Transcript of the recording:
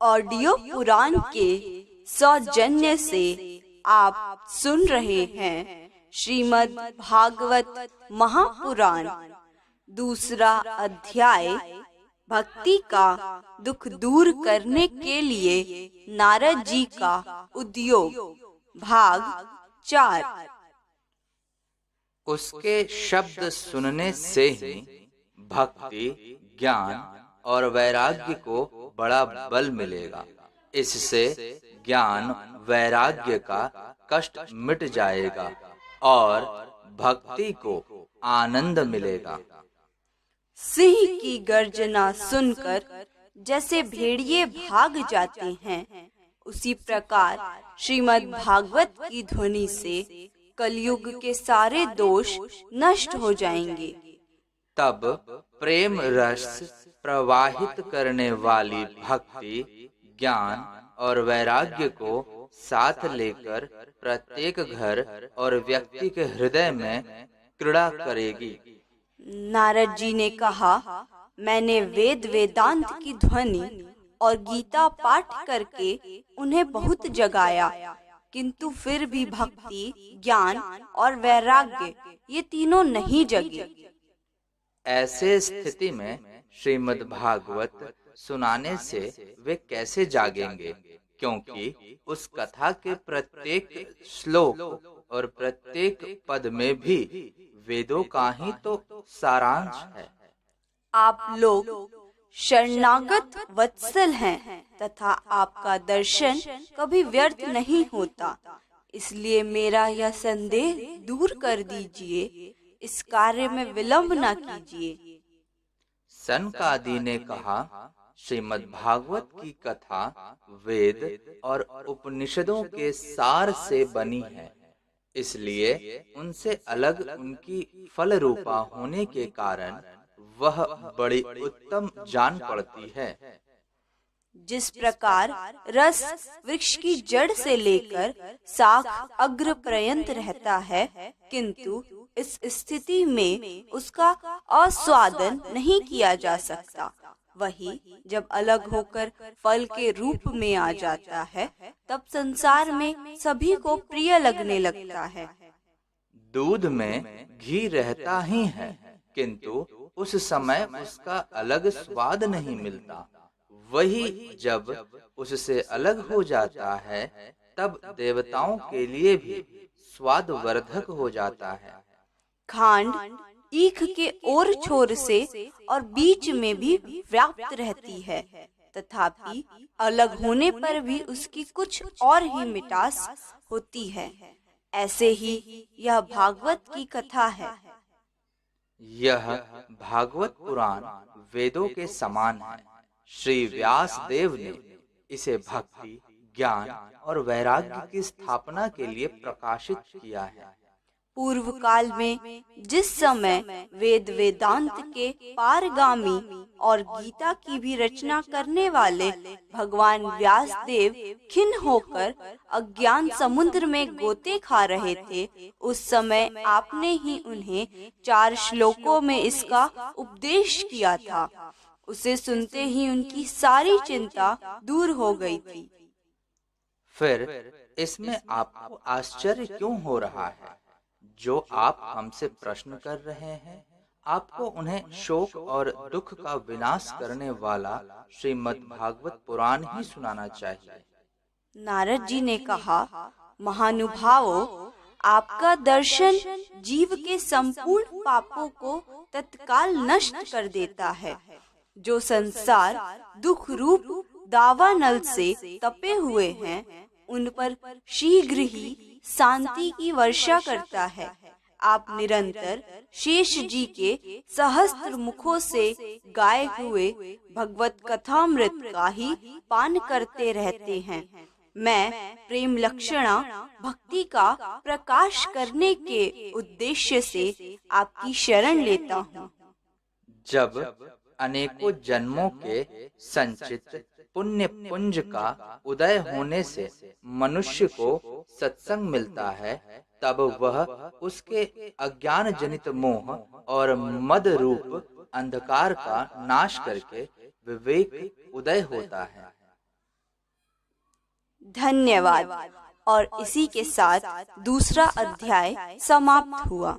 Audio पुराण के सौजन्य से आप सुन रहे हैं श्रीमद् भागवत महापुराण दूसरा अध्याय भक्ति का दुख दूर करने के लिए नारद जी का उद्योग भाग 4। उसके शब्द सुनने से ही भक्ति, ज्ञान और वैराग्य को बड़ा बल मिलेगा। इससे ज्ञान वैराग्य का कष्ट मिट जाएगा और भक्ति को आनंद मिलेगा। सिंह की गर्जना सुनकर जैसे भेड़िए भाग जाते हैं, उसी प्रकार श्रीमद् भागवत की ध्वनि से कलयुग के सारे दोष नष्ट हो जाएंगे। तब प्रेम रस प्रवाहित करने वाली भक्ति, ज्ञान और वैराग्य को साथ लेकर प्रत्येक घर और व्यक्ति के हृदय में क्रीड़ा करेगी। नारद जी ने कहा, मैंने वेद वेदांत की ध्वनि और गीता पाठ करके उन्हें बहुत जगाया, किंतु फिर भी भक्ति, ज्ञान और वैराग्य ये तीनों नहीं जगे। ऐसे स्थिति में श्रीमद् भागवत सुनाने से वे कैसे जागेंगे, क्योंकि उस कथा के प्रत्येक श्लोक और प्रत्येक पद में भी वेदों का ही तो सारांश है। आप लोग शरणागत वत्सल हैं तथा आपका दर्शन कभी व्यर्थ नहीं होता, इसलिए मेरा यह संदेह दूर कर दीजिए। इस कार्य में विलंब न कीजिए। सनकादि ने कहा, श्रीमद् भागवत की कथा वेद और उपनिषदों के सार से बनी है, इसलिए उनसे अलग उनकी फल रूपा होने के कारण वह बड़ी उत्तम जान पड़ती है। जिस प्रकार रस वृक्ष की जड़ से लेकर शाख अग्र पर्यंत रहता है, किंतु इस स्थिति में उसका आस्वादन नहीं किया जा सकता, वही जब अलग होकर फल के रूप में आ जाता है, तब संसार में सभी को प्रिय लगने लगता है। दूध में घी रहता ही है, किंतु उस समय उसका अलग स्वाद नहीं मिलता। वही जब उससे अलग हो जाता है, तब देवताओं के लिए भी स्वादवर्धक हो जाता है। खांड ईख के ओर छोर से और बीच में भी व्याप्त रहती है, तथापि अलग होने पर भी उसकी कुछ और ही मिठास होती है। ऐसे ही यह भागवत की कथा है। यह भागवत पुराण वेदों के समान है। श्री व्यास देव ने इसे भक्ति, ज्ञान और वैराग्य की स्थापना के लिए प्रकाशित किया है। पूर्व काल में जिस समय वेद वेदांत के पारगामी और गीता की भी रचना करने वाले भगवान व्यास देव खिन्न होकर अज्ञान समुद्र में गोते खा रहे थे, उस समय आपने ही उन्हें 4 श्लोकों में इसका उपदेश किया था। उसे सुनते ही उनकी सारी चिंता दूर हो गई थी। फिर इसमें आपको आश्चर्य क्यों हो रहा है? जो आप हमसे प्रश्न कर रहे हैं, आपको उन्हें शोक और दुख का विनाश करने वाला श्रीमद् भागवत पुराण ही सुनाना चाहिए। नारद जी ने कहा, महानुभावों, आपका दर्शन जीव के संपूर्ण पापों को तत्काल नष्ट कर देता है। जो संसार दुख रूप दावानल से तपे हुए हैं, उन पर शीघ्र ही शांति की वर्षा करता है। आप निरंतर शेष जी के सहस्त्र मुखों से गाए हुए भगवत कथामृत का ही पान करते रहते हैं। मैं प्रेम लक्षणा भक्ति का प्रकाश करने के उद्देश्य से आपकी शरण लेता हूँ। जब अनेकों जन्मों के संचित पुण्य पुंज का उदय होने से मनुष्य को सत्संग मिलता है, तब वह उसके अज्ञान जनित मोह और मद रूप अंधकार का नाश करके विवेक उदय होता है। धन्यवाद। और इसी के साथ दूसरा अध्याय समाप्त हुआ।